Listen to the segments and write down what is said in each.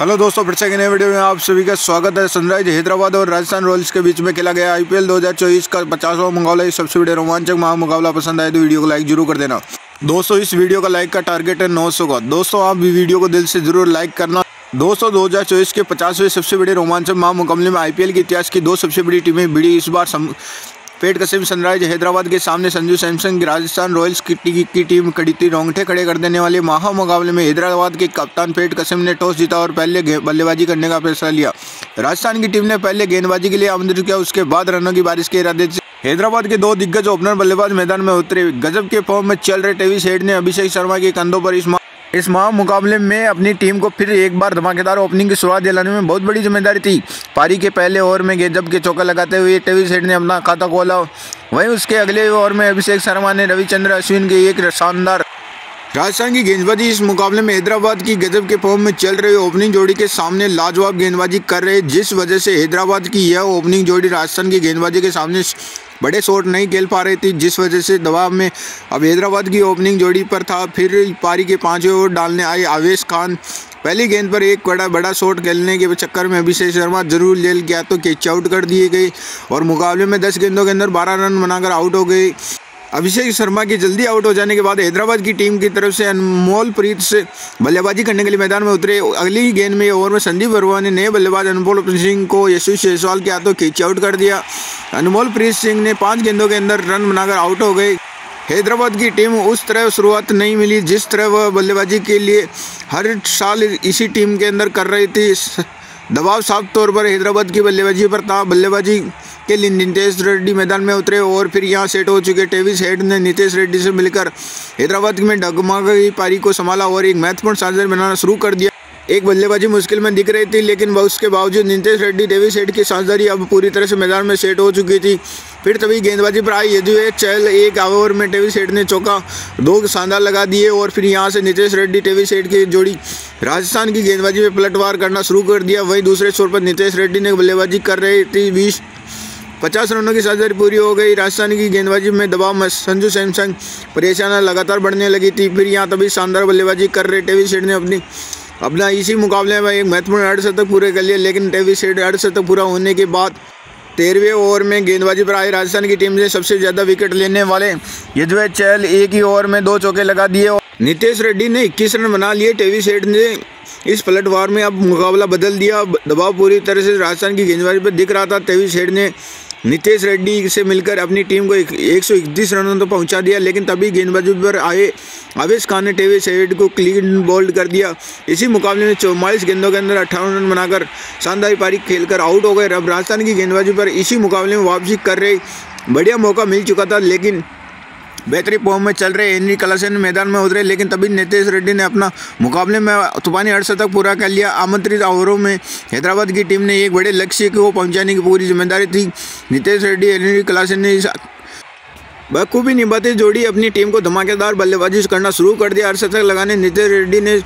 Hello दोस्तों, फिर से एक नए वीडियो में आप सभी का स्वागत है। सनराइज हैदराबाद और राजस्थान रॉयल्स के बीच में खेला गया आईपीएल 2024 का 50वां मुकाबला। इस सबसे बड़े रोमांचक मुकाबला पसंद आए तो वीडियो को लाइक जरूर कर देना। दोस्तों, इस वीडियो का लाइक का टारगेट है 900 का। दोस्तों, आप भी वीडियो को दिल से जरूर लाइक करना। दोस्तों, 2024 के 50वें सबसे बड़े रोमांचक मुकाबले में आईपीएल के इतिहास की दो सबसे बड़ी टीमें भिड़ी। इस बार पेट कसिम सनराइज हैदराबाद के सामने संजू सैमसन की राजस्थान रॉयल्स की टीम कड़ी थी। रोंगटे खड़े कर देने वाले मुकाबले में हैदराबाद के कप्तान पेट कसिम ने टॉस जीता और पहले बल्लेबाजी करने का फैसला लिया। राजस्थान की टीम ने पहले गेंदबाजी के लिए आमंत्रित किया, उसके बाद रनों की बारिश के इरादे से हैदराबाद के दो दिग्गज ओपनर बल्लेबाज मैदान में उतरे। गजब के फॉर्म में चल रहे ट्रेविस हेड ने अभिषेक शर्मा के कंधों पर इस मुकाबले में अपनी टीम को फिर एक बार धमाकेदार ओपनिंग की शुरुआत दिलाने में बहुत बड़ी जिम्मेदारी थी। पारी के पहले ओवर में गजब के चौका लगाते हुए ट्रेविस हेड ने अपना खाता खोला। वहीं उसके अगले ओवर में अभिषेक शर्मा ने रविचंद्रन अश्विन के एक शानदार राजस्थान की गेंदबाजी इस मुकाबले में हैदराबाद की गजब के फॉर्म में चल रही ओपनिंग जोड़ी के सामने लाजवाब गेंदबाजी कर रहे, जिस वजह से हैदराबाद की यह ओपनिंग जोड़ी राजस्थान की गेंदबाजी के सामने बड़े शॉट नहीं खेल पा रही थी, जिस वजह से दबाव में अब हैदराबाद की ओपनिंग जोड़ी पर था। फिर पारी के 5वें ओवर डालने आए आवेश खान पहली गेंद पर एक बड़ा शॉट खेलने के चक्कर में अभिषेक शर्मा जरूर जेल गया तो कैच आउट कर दिए गए और मुकाबले में 10 गेंदों के अंदर 12 रन बनाकर आउट हो गए। अभिषेक शर्मा के जल्दी आउट हो जाने के बाद हैदराबाद की टीम की तरफ से अनमोल प्रीत से बल्लेबाजी करने के लिए मैदान में उतरे। अगली गेंद में ओवर में संदीप वर्मा ने नए बल्लेबाज अनमोल प्रीत सिंह को यशस्वी जायसवाल के हाथों कैच आउट कर दिया। अनमोल प्रीत सिंह ने 5 गेंदों के अंदर रन बनाकर आउट हो गए। हैदराबाद की टीम उस तरह शुरुआत नहीं मिली जिस तरह वह बल्लेबाजी के लिए हर साल इसी टीम के अंदर कर रही थी। दबाव साफ तौर पर हैदराबाद की बल्लेबाजी पर था। बल्लेबाजी के लिए नीतीश रेड्डी मैदान में उतरे और फिर यहां सेट हो चुके ट्रेविस हेड ने नीतीश रेड्डी से मिलकर हैदराबाद में डगमगाई पारी को संभाला और एक महत्वपूर्ण साझेदारी बनाना शुरू कर दिया। एक बल्लेबाजी मुश्किल में दिख रही थी, लेकिन उसके बावजूद नीतीश रेड्डी ट्रेविस हेड की साझेदारी अब पूरी तरह से मैदान में सेट हो चुकी थी। फिर तभी गेंदबाजी पर आई यजुवेंद्र चहल। एक ओवर में ट्रेविस हेड ने चौका 2 शानदार लगा दिए और फिर यहां से नीतीश रेड्डी ट्रेविस हेड की जोड़ी राजस्थान की गेंदबाजी में पलटवार करना शुरू कर दिया। वहीं दूसरे छोर पर नीतीश रेड्डी ने बल्लेबाजी कर रही थी। 50 रनों की साझेदारी पूरी हो गई। राजस्थान की गेंदबाजी में दबाव में संजू सैमसन परेशानी लगातार बढ़ने लगी थी। फिर यहाँ तभी शानदार बल्लेबाजी कर रहे ट्रेविस हेड ने अपना इसी मुकाबले में एक महत्वपूर्ण अर्धशतक पूरे कर लिया। लेकिन ट्रेविस हेड अर्धशतक पूरा होने के बाद 13वें ओवर में गेंदबाजी पर आई राजस्थान की टीम से सबसे ज़्यादा विकेट लेने वाले यजुवेंद्र चहल एक ही ओवर में 2 चौके लगा दिए और नीतीश रेड्डी ने 21 रन बना लिए। ट्रेविस हेड ने इस पलटवार में अब मुकाबला बदल दिया। दबाव पूरी तरह से राजस्थान की गेंदबाजी पर दिख रहा था। ट्रेविस हेड ने नीतीश रेड्डी से मिलकर अपनी टीम को 131 रनों तक पहुंचा दिया, लेकिन तभी गेंदबाजी पर आए आवेश खान ने ट्रेविस हेड को क्लीन बोल्ड कर दिया। इसी मुकाबले में 44 गेंदों के अंदर 58 रन बनाकर शानदार पारी खेलकर आउट हो गए। अब राजस्थान की गेंदबाजी पर इसी मुकाबले में वापसी कर रहे बढ़िया मौका मिल चुका था, लेकिन बेहतरीन फॉर्म में चल रहे हेनरी क्लासन मैदान में उतरे, लेकिन तभी नीतीश रेड्डी ने अपना मुकाबले में तूफानी अर्धशतक पूरा कर लिया। आमंत्रित ओवरों में हैदराबाद की टीम ने एक बड़े लक्ष्य को पहुंचाने की पूरी जिम्मेदारी थी। नीतीश रेड्डी हेनरी क्लासन ने बखूबी निभाते जोड़ी अपनी टीम को धमाकेदार बल्लेबाजी करना शुरू कर दिया। अर्धशतक लगाने नीतीश रेड्डी ने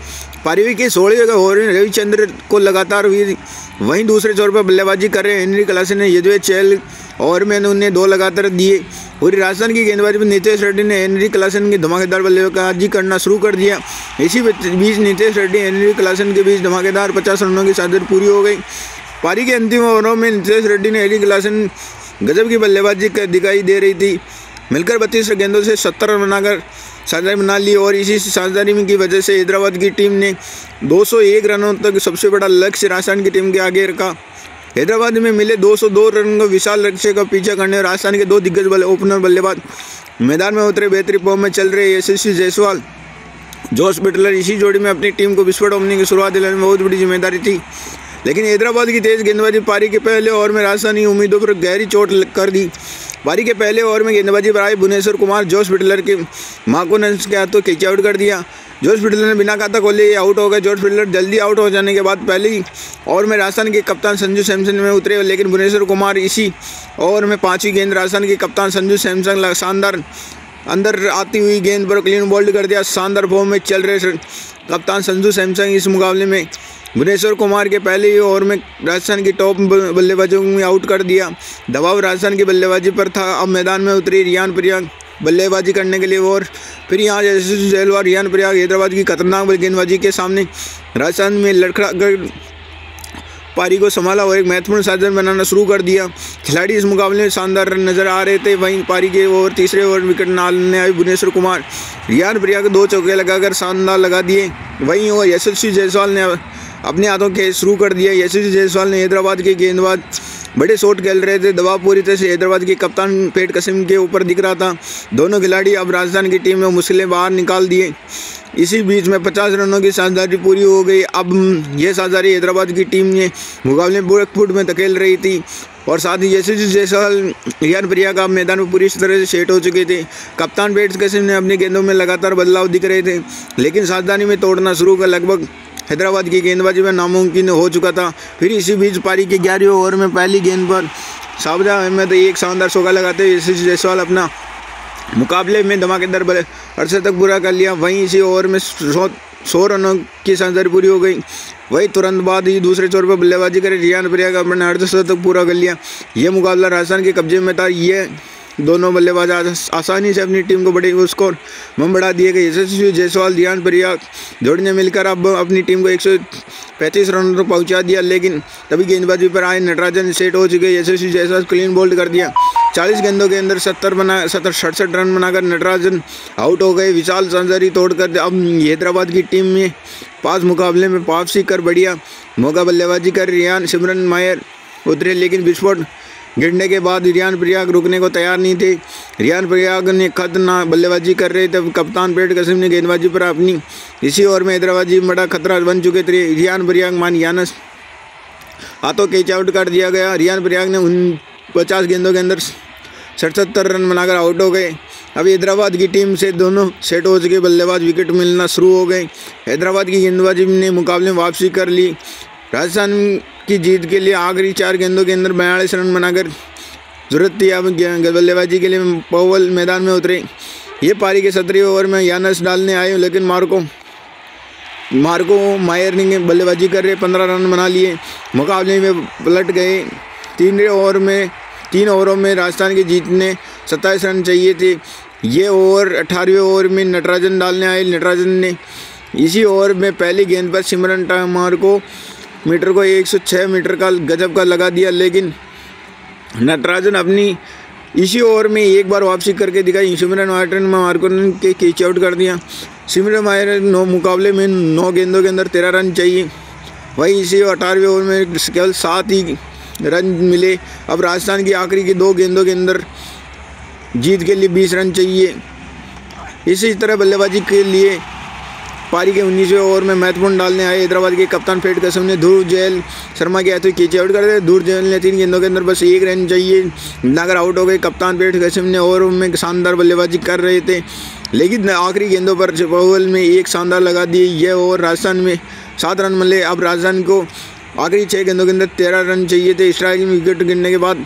पारी के 16वें ओवर में रविचंद्रन को लगातार हुई। वहीं दूसरे छोर पर बल्लेबाजी कर रहे हेनरी क्लासन ने यजुवेंद्र चहल और मैंने उन्हें 2 लगातार दिए। पूरी राजस्थान की गेंदबाजी में नीतीश रेड्डी ने हेनरी क्लासन की धमाकेदार बल्लेबाजी करना शुरू कर दिया। इसी बीच नीतीश रेड्डी हेनरी क्लासन के बीच धमाकेदार 50 रनों की साझेदारी पूरी हो गई। पारी के अंतिम ओवरों में नीतीश रेड्डी ने हेनरी क्लासन गजब की बल्लेबाजी दिखाई दे रही थी। मिलकर 32 गेंदों से 70 रन बनाकर साझेदारी बना ली और इसी साझेदारी की वजह से हैदराबाद की टीम ने 201 रनों तक सबसे बड़ा लक्ष्य राजस्थान की टीम के आगे रखा। हैदराबाद में मिले 202 रन का विशाल लक्ष्य का पीछा करने राजस्थान के 2 दिग्गज ओपनर बल्लेबाज मैदान में उतरे। बेहतरीन फॉर्म में चल रहे यशस्वी जायसवाल जोश बटलर इसी जोड़ी में अपनी टीम को विस्फोट ओपनिंग की शुरुआत दिलाने में बहुत बड़ी जिम्मेदारी थी, लेकिन हैदराबाद की तेज गेंदबाजी पारी के पहले ओवर में राजस्थानी उम्मीदों पर गहरी चोट कर दी। पारी के पहले ओवर में गेंदबाजी पर आए भुवनेश्वर कुमार जोश बटलर के माकोनस के हाथों कैच आउट कर दिया। जोश बटलर ने बिना खाता खोले आउट हो गए। जोश बटलर जल्दी आउट हो जाने के बाद पहले ओवर में राजस्थान के कप्तान संजू सैमसन में उतरे, लेकिन भुवनेश्वर कुमार इसी ओवर में 5वीं गेंद राजस्थान के कप्तान संजू सैमसन शानदार अंदर आती हुई गेंद पर क्लीन बोल्ड कर दिया। शानदार फॉर्म में चल रहे कप्तान संजू सैमसन इस मुकाबले में भुवनेश्वर कुमार के पहले ही ओवर में राजस्थान की टॉप बल्लेबाजों में आउट कर दिया। दबाव राजस्थान की बल्लेबाजी पर था। अब मैदान में उतरी रियान पराग बल्लेबाजी करने के लिए। और फिर यहाँ यशस्वी जायसवाल, रियान पराग, हैदराबाद की खतरनाक गेंदबाजी के सामने राजस्थान में लड़खड़ा कर पारी को संभाला और एक महत्वपूर्ण साधन बनाना शुरू कर दिया। खिलाड़ी इस मुकाबले में शानदार नजर आ रहे थे। वहीं पारी के ओवर तीसरे ओवर विकेट डालने आए भुवनेश्वर कुमार, रियान पराग 2 चौके लगाकर शानदार लगा दिए। वहीं और यशस्वी जायसवाल ने अपने हाथों के शुरू कर दिया। यशस्वी जायसवाल ने हैदराबाद के गेंदबाज बड़े शॉट खेल रहे थे। दबाव पूरी तरह से हैदराबाद के कप्तान पैट कसिम के ऊपर दिख रहा था। दोनों खिलाड़ी अब राजस्थान की टीम में मुश्किलें बाहर निकाल दिए। इसी बीच में 50 रनों की साझेदारी पूरी हो गई। अब यह साझेदारी हैदराबाद की टीम ने मुकाबले में बुरे फुट में धकेल रही थी और साथ ही यशस्वी जायसवाल, रियान पराग अब मैदान में पूरी तरह से सेट हो चुके थे। कप्तान पैट कसिम ने अपनी गेंदों में लगातार बदलाव दिख रहे थे, लेकिन साझेदारी में तोड़ना शुरू कर लगभग हैदराबाद की गेंदबाजी में नामुमकिन हो चुका था। फिर इसी बीच पारी के 11वें ओवर में पहली गेंद पर शाहबाज अहमद एक शानदार चौका लगाते हुए यशस्वी जायसवाल अपना मुकाबले में धमाकेदार अर्धशतक पूरा कर लिया। वहीं इसी ओवर में 100 रनों की साझेदारी पूरी हो गई। वही तुरंत बाद ही दूसरे छोर पर बल्लेबाजी करे रियान पराग अपने अर्धशतक पूरा कर लिया। यह मुकाबला राजस्थान के कब्जे में था। ये दोनों बल्लेबाज आसानी से अपनी टीम को बड़े स्कोर में बढ़ा दिए गए। यशस्वी जायसवाल, रियान पराग जोड़ी ने मिलकर अब अपनी टीम को 135 रनों तक पहुंचा दिया, लेकिन तभी गेंदबाजी पर आए नटराजन सेट हो चुके। यशस्वी जायसवाल क्लीन बोल्ड कर दिया। 40 गेंदों के अंदर 67 रन बनाकर नटराजन आउट हो गए। विशाल साझेदारी तोड़कर अब हैदराबाद की टीम में 5 मुकाबले में वापसी कर बढ़िया मौका बल्लेबाजी कर सिमरन मायर उतरे, लेकिन विस्फोट गिरने के बाद रियान पराग रुकने को तैयार नहीं थे। रियान पराग ने खतरनाक बल्लेबाजी कर रहे थे। कप्तान पैट कसिम ने गेंदबाजी पर अपनी इसी ओवर में हैदराबादी बड़ा खतरा बन चुके थे। रियान पराग यानस हाथों कैच आउट कर दिया गया। रियान पराग ने 50 गेंदों के अंदर 77 रन बनाकर आउट हो गए। अभी हैदराबाद की टीम से दोनों सेट हो चुके बल्लेबाज विकेट मिलना शुरू हो गए। हैदराबाद की गेंदबाजी ने मुकाबले में वापसी कर ली। राजस्थान की जीत के लिए आखिरी 4 गेंदों के अंदर 42 रन बनाकर जरूरत थी। अब बल्लेबाजी के लिए पॉवेल मैदान में उतरे। ये पारी के 17वें ओवर में यानस डालने आए, लेकिन मार्को मायर ने बल्लेबाजी कर रहे 15 रन बना लिए। मुकाबले में पलट गए। 3 ओवरों में राजस्थान की जीतने 27 रन चाहिए थे। ये ओवर 18वें ओवर में नटराजन डालने आए। नटराजन ने इसी ओवर में पहली गेंद पर सिमरन मार्को मीटर को 106 मीटर का गजब का लगा दिया, लेकिन नटराजन अपनी इसी ओवर में एक बार वापसी करके दिखाई। सिमरन मार्को के कैच आउट कर दिया। सिमरन मायर 9 मुकाबले में 9 गेंदों के अंदर 13 रन चाहिए। वही इसी 18वें ओवर में केवल 7 ही रन मिले। अब राजस्थान की आखिरी की 2 गेंदों के अंदर जीत के लिए 20 रन चाहिए। इसी तरह बल्लेबाजी के लिए पारी के 19वें ओवर में महत्वपूर्ण डालने आए हैदराबाद के कप्तान पैट कसिम ने ध्रुव जैल शर्मा के हाथों कैच आउट कर दिया। ध्रुव जैल ने 3 गेंदों के अंदर बस 1 रन चाहिए बनाकर आउट हो गए। कप्तान पैट कसिम ने ओवर में शानदार बल्लेबाजी कर रहे थे, लेकिन आखिरी गेंदों पर पॉवेल में एक शानदार लगा दिए। यह ओवर राजस्थान में 7 रन मिले। अब राजस्थान को आखिरी 6 गेंदों के अंदर 13 रन चाहिए थे। स्ट्राइक में विकेट गिरने के बाद